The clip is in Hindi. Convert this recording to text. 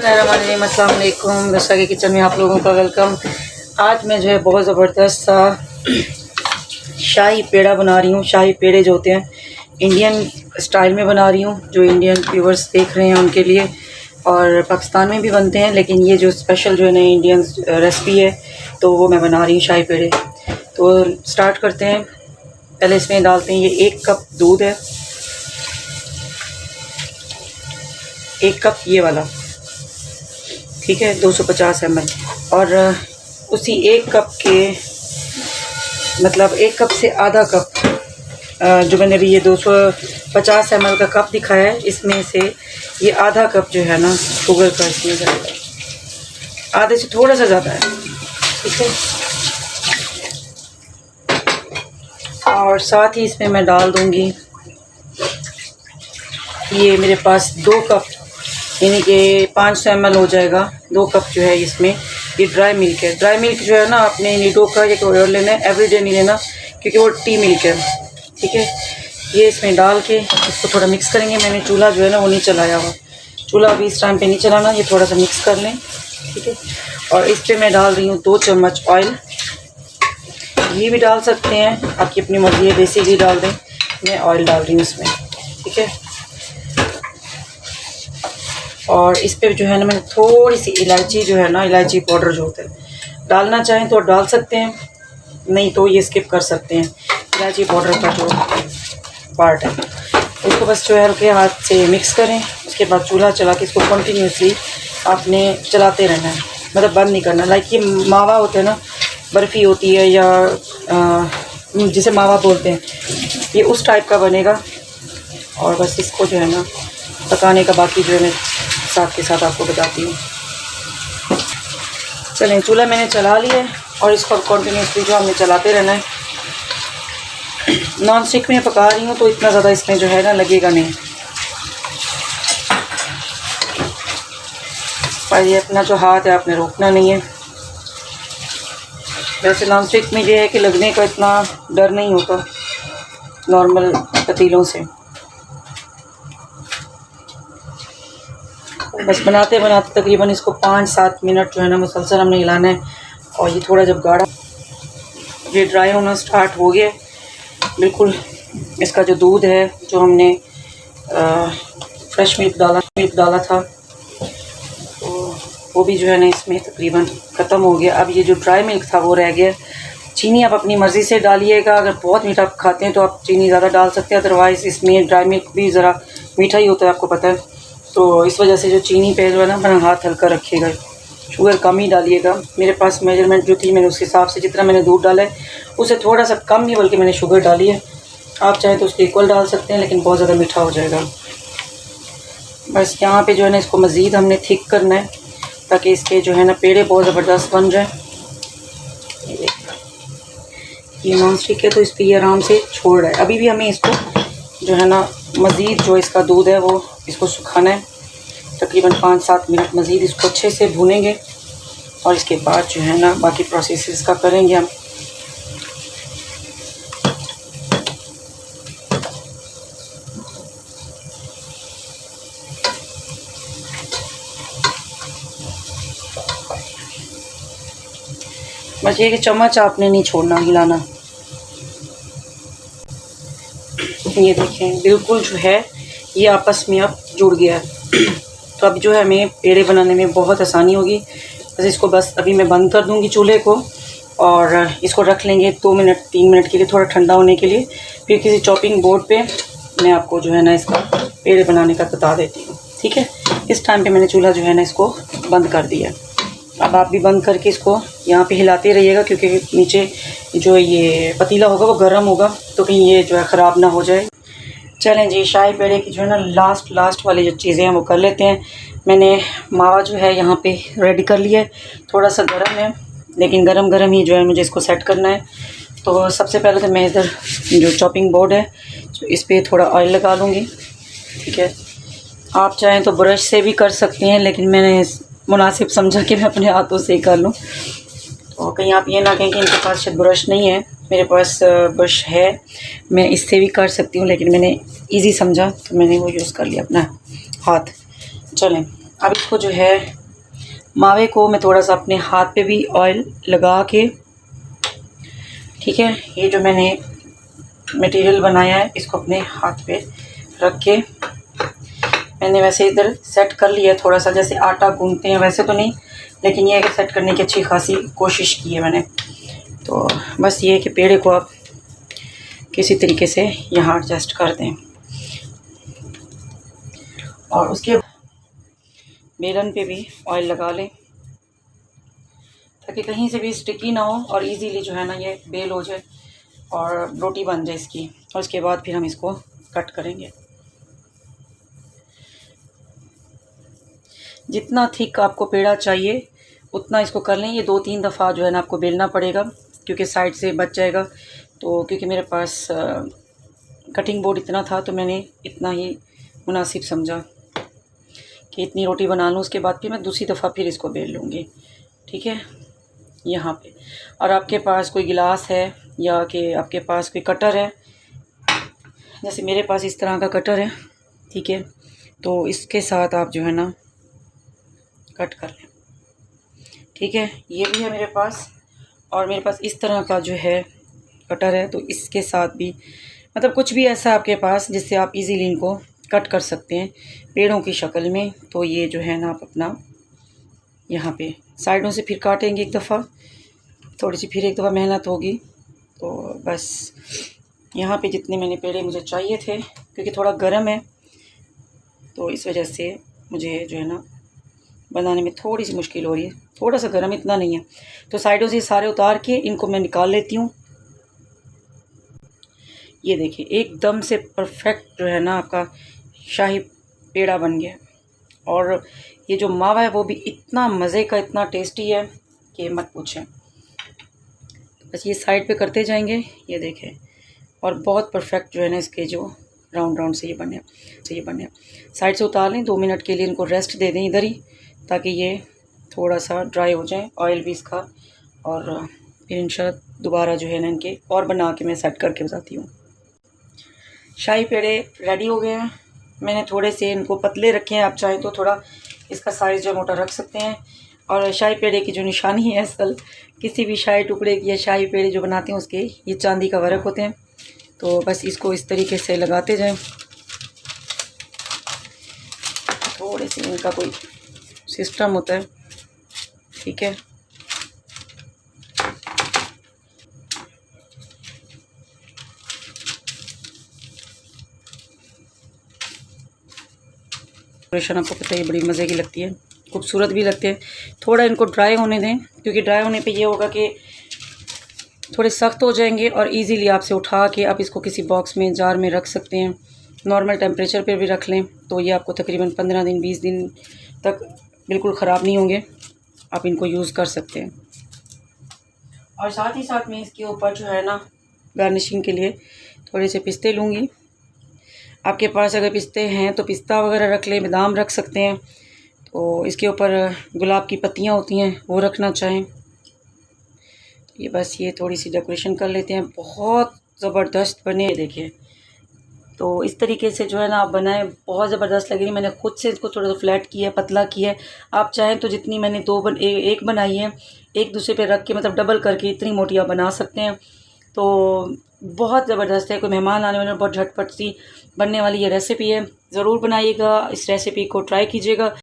अस्सलाम वालेकुम। रशा के किचन में आप लोगों का वेलकम। आज मैं जो है बहुत ज़बरदस्त सा शाही पेड़ा बना रही हूँ। शाही पेड़े जो होते हैं इंडियन स्टाइल में बना रही हूँ, जो इंडियन व्यूवर्स देख रहे हैं उनके लिए। और पाकिस्तान में भी बनते हैं, लेकिन ये जो स्पेशल जो है ना इंडियन रेसिपी है, तो वो मैं बना रही हूँ शाही पेड़े। तो स्टार्ट करते हैं। पहले इसमें डालते हैं, ये 1 कप दूध है, 1 कप ये वाला, ठीक है, 250 ml। और उसी 1 कप के मतलब 1 कप से आधा कप, जो मैंने अभी ये 250 ml का कप दिखाया है, इसमें से ये आधा कप जो है ना शुगर का इसमें जाएगा। आधे से थोड़ा सा ज़्यादा है, ठीक है। और साथ ही इसमें मैं डाल दूँगी, ये मेरे पास 2 कप यानी कि 500 ml हो जाएगा। 2 कप जो है इसमें ये ड्राई मिल्क है। ड्राई मिल्क जो है ना आपने नीडो का या कोई और लेना है, एवरीडे नहीं लेना, क्योंकि वो टी मिल्क है, ठीक है। ये इसमें डाल के इसको थोड़ा मिक्स करेंगे। मैंने चूल्हा जो है ना वो नहीं चलाया हुआ, चूल्हा अभी इस टाइम पे नहीं चलाना, ये थोड़ा सा मिक्स कर लें, ठीक है। और इस पर मैं डाल रही हूँ 2 चम्मच ऑयल। घी भी डाल सकते हैं, आपकी अपनी मर्ज़ी है, देसी घी डाल दें। मैं ऑयल डाल रही हूँ इसमें, ठीक है। और इस पर जो है ना मैंने थोड़ी सी इलायची जो है ना, इलायची पाउडर जो होता है, डालना चाहें तो डाल सकते हैं, नहीं तो ये स्किप कर सकते हैं। इलायची पाउडर का जो पार्ट है उसको बस जो है हल्के हाथ से मिक्स करें। उसके बाद चूल्हा चला के इसको कंटिन्यूसली आपने चलाते रहना है, मतलब बंद नहीं करना। लाइक ये मावा होता है ना, बर्फ़ी होती है या जिसे मावा बोलते हैं, ये उस टाइप का बनेगा। और बस इसको जो है ना पकाने का बाकी जो है मैं साथ के साथ आपको बताती हूँ। चलें, चूल्हा मैंने चला लिया है और इसको कंटिन्यूसली जो हमने चलाते रहना है। नॉन स्टिक में पका रही हूँ तो इतना ज़्यादा इसमें जो है ना लगेगा नहीं। और ये अपना जो हाथ है आपने रोकना नहीं है। वैसे नॉन स्टिक में ये है कि लगने का इतना डर नहीं होता नॉर्मल पतीलों से। बस बनाते बनाते तकरीबन इसको 5-7 मिनट जो है ना मुसलसल हमने हिलाना है। और ये थोड़ा जब गाढ़ा, ये ड्राई होना स्टार्ट हो गया बिल्कुल, इसका जो दूध है जो हमने फ्रेश मिल्क डाला था, तो वो भी जो है ना इसमें तकरीबन ख़त्म हो गया। अब ये जो ड्राई मिल्क था वो रह गया। चीनी आप अपनी मर्ज़ी से डालिएगा, अगर बहुत मीठा खाते हैं तो आप चीनी ज़्यादा डाल सकते हैं, अदरवाइज़ इसमें ड्राई मिल्क भी ज़रा मीठा ही होता है, आपको पता है। तो इस वजह से जो चीनी पे जो है ना अपना हाथ हल्का रखिएगा, शुगर कम ही डालिएगा। मेरे पास मेजरमेंट जो थी मैंने उस हिसाब से जितना मैंने दूध डाला है उससे थोड़ा सा कम ही बल्कि मैंने शुगर डाली है। आप चाहें तो उसके इक्वल डाल सकते हैं, लेकिन बहुत ज़्यादा मीठा हो जाएगा। बस यहाँ पे जो है ना इसको मज़ीद हमने थिक करना है ताकि इसके जो है ना पेड़े बहुत ज़बरदस्त बन जाए। ये नॉन स्टिक है तो इस पर ये आराम से छोड़ रहा है। अभी भी हमें इसको जो है ना मज़ीद जो इसका दूध है वो इसको सुखाना है। तकरीबन 5-7 मिनट मज़ीद इसको अच्छे से भूनेंगे और इसके बाद जो है ना बाकी प्रोसेस का करेंगे हम। बस ये कि चम्मच आपने नहीं छोड़ना, हिलाना। ये देखें बिल्कुल जो है ये आपस में अब जुड़ गया है। तो अब जो है हमें पेड़े बनाने में बहुत आसानी होगी। बस इसको बस अभी मैं बंद कर दूंगी चूल्हे को और इसको रख लेंगे 2 मिनट 3 मिनट के लिए, थोड़ा ठंडा होने के लिए। फिर किसी चॉपिंग बोर्ड पे मैं आपको जो है ना इसका पेड़े बनाने का बता देती हूँ, ठीक है। इस टाइम पे मैंने चूल्हा जो है ना इसको बंद कर दिया। अब आप भी बंद करके इसको यहाँ पे हिलाते रहिएगा, क्योंकि नीचे जो ये पतीला होगा वो गर्म होगा, तो कहीं ये जो है ख़राब ना हो जाए। चलें जी, शाही पेड़े की जो है ना लास्ट वाली जो चीज़ें हैं वो कर लेते हैं। मैंने मावा जो है यहाँ पे रेडी कर लिया है, थोड़ा सा गर्म है, लेकिन गरम ही जो है मुझे इसको सेट करना है। तो सबसे पहले तो मैं इधर जो चॉपिंग बोर्ड है तो इस पर थोड़ा ऑयल लगा लूँगी, ठीक है। आप चाहें तो ब्रश से भी कर सकते हैं, लेकिन मैंने मुनासिब समझा कि मैं अपने हाथों से ही कर लूँ। तो कहीं आप ये ना कहें कि इनके पास शायद ब्रश नहीं है, मेरे पास ब्रश है, मैं इससे भी कर सकती हूँ, लेकिन मैंने इजी समझा तो मैंने वो यूज़ कर लिया अपना हाथ। चलें, अब इसको जो है मावे को मैं थोड़ा सा अपने हाथ पे भी ऑयल लगा के, ठीक है, ये जो मैंने मटेरियल बनाया है इसको अपने हाथ पे रख के मैंने वैसे इधर सेट कर लिया, थोड़ा सा जैसे आटा गूंथते हैं वैसे तो नहीं, लेकिन ये है कि सेट करने की अच्छी खासी कोशिश की है मैंने। तो बस ये है कि पेड़े को आप किसी तरीके से यहाँ एडजस्ट कर दें और उसके बेलन पे भी ऑयल लगा लें ताकि कहीं से भी स्टिकी ना हो और इजीली जो है ना ये बेल हो जाए और रोटी बन जाए इसकी। और उसके बाद फिर हम इसको कट करेंगे। जितना थिक आपको पेड़ा चाहिए उतना इसको कर लें। ये 2-3 दफ़ा जो है ना आपको बेलना पड़ेगा क्योंकि साइड से बच जाएगा। तो क्योंकि मेरे पास कटिंग बोर्ड इतना था तो मैंने इतना ही मुनासिब समझा कि इतनी रोटी बना लूँ, उसके बाद फिर मैं दूसरी दफ़ा फिर इसको बेल लूँगी, ठीक है, यहाँ पे। और आपके पास कोई गिलास है या कि आपके पास कोई कटर है, जैसे मेरे पास इस तरह का कटर है, ठीक है, तो इसके साथ आप जो है ना कट कर लें, ठीक है। ये भी है मेरे पास और मेरे पास इस तरह का जो है कटर है, तो इसके साथ भी मतलब कुछ भी ऐसा आपके पास जिससे आप इजीली इनको कट कर सकते हैं पेड़ों की शक्ल में। तो ये जो है ना आप अपना यहाँ पे साइडों से फिर काटेंगे एक दफ़ा, थोड़ी सी फिर एक दफ़ा मेहनत होगी। तो बस यहाँ पे जितने मैंने पेड़े मुझे चाहिए थे, क्योंकि थोड़ा गर्म है तो इस वजह से मुझे जो है ना बनाने में थोड़ी सी मुश्किल हो रही है। थोड़ा सा गर्म, इतना नहीं है। तो साइडों से सारे उतार के इनको मैं निकाल लेती हूँ। ये देखिए एकदम से परफेक्ट जो है ना आपका शाही पेड़ा बन गया। और ये जो मावा है वो भी इतना मज़े का, इतना टेस्टी है कि मत पूछें। बस ये साइड पे करते जाएंगे, ये देखें, और बहुत परफेक्ट जो है ना इसके जो राउंड राउंड से ये बने साइड से उतार लें। 2 मिनट के लिए इनको रेस्ट दे दें इधर ही, ताकि ये थोड़ा सा ड्राई हो जाए ऑयल भी इसका। और फिर इंशाल्लाह दोबारा जो है ना इनके और बना के मैं सेट करके बताती हूँ। शाही पेड़े रेडी हो गए हैं। मैंने थोड़े से इनको पतले रखे हैं, आप चाहें तो थोड़ा इसका साइज़ जो मोटा रख सकते हैं। और शाही पेड़े की जो निशानी है असल किसी भी शाही टुकड़े की या शाही पेड़े जो बनाते हैं उसके, ये चांदी का वर्क होते हैं। तो बस इसको इस तरीके से लगाते जाएं। थोड़े से इनका कोई सिस्टम होता है, ठीक है। डेकोरेशन आपको पता है बड़ी मज़े की लगती है, खूबसूरत भी लगते हैं। थोड़ा इनको ड्राई होने दें, क्योंकि ड्राई होने पे ये होगा कि थोड़े सख्त हो जाएंगे और इजीली आपसे उठा के आप इसको किसी बॉक्स में, जार में रख सकते हैं। नॉर्मल टेम्परेचर पे भी रख लें तो ये आपको तकरीबन 15 दिन 20 दिन तक बिल्कुल ख़राब नहीं होंगे, आप इनको यूज़ कर सकते हैं। और साथ ही साथ मैं इसके ऊपर जो है ना गार्निशिंग के लिए थोड़े से पिस्ते लूँगी। आपके पास अगर पिस्ते हैं तो पिस्ता वगैरह रख लें, बादाम रख सकते हैं। तो इसके ऊपर गुलाब की पत्तियाँ होती हैं वो रखना चाहें। ये बस ये थोड़ी सी डेकोरेशन कर लेते हैं। बहुत ज़बरदस्त बने, देखिए। तो इस तरीके से जो है ना आप बनाएं, बहुत ज़बरदस्त लगेगी। मैंने खुद से इसको थोड़ा सा फ्लैट किया है, पतला किया है। आप चाहें तो जितनी मैंने एक बनाई है, एक दूसरे पे रख के मतलब डबल करके इतनी मोटी आप बना सकते हैं। तो बहुत ज़बरदस्त है। कोई मेहमान आने वाले, बहुत झटपट सी बनने वाली ये रेसिपी है। ज़रूर बनाइएगा, इस रेसिपी को ट्राई कीजिएगा।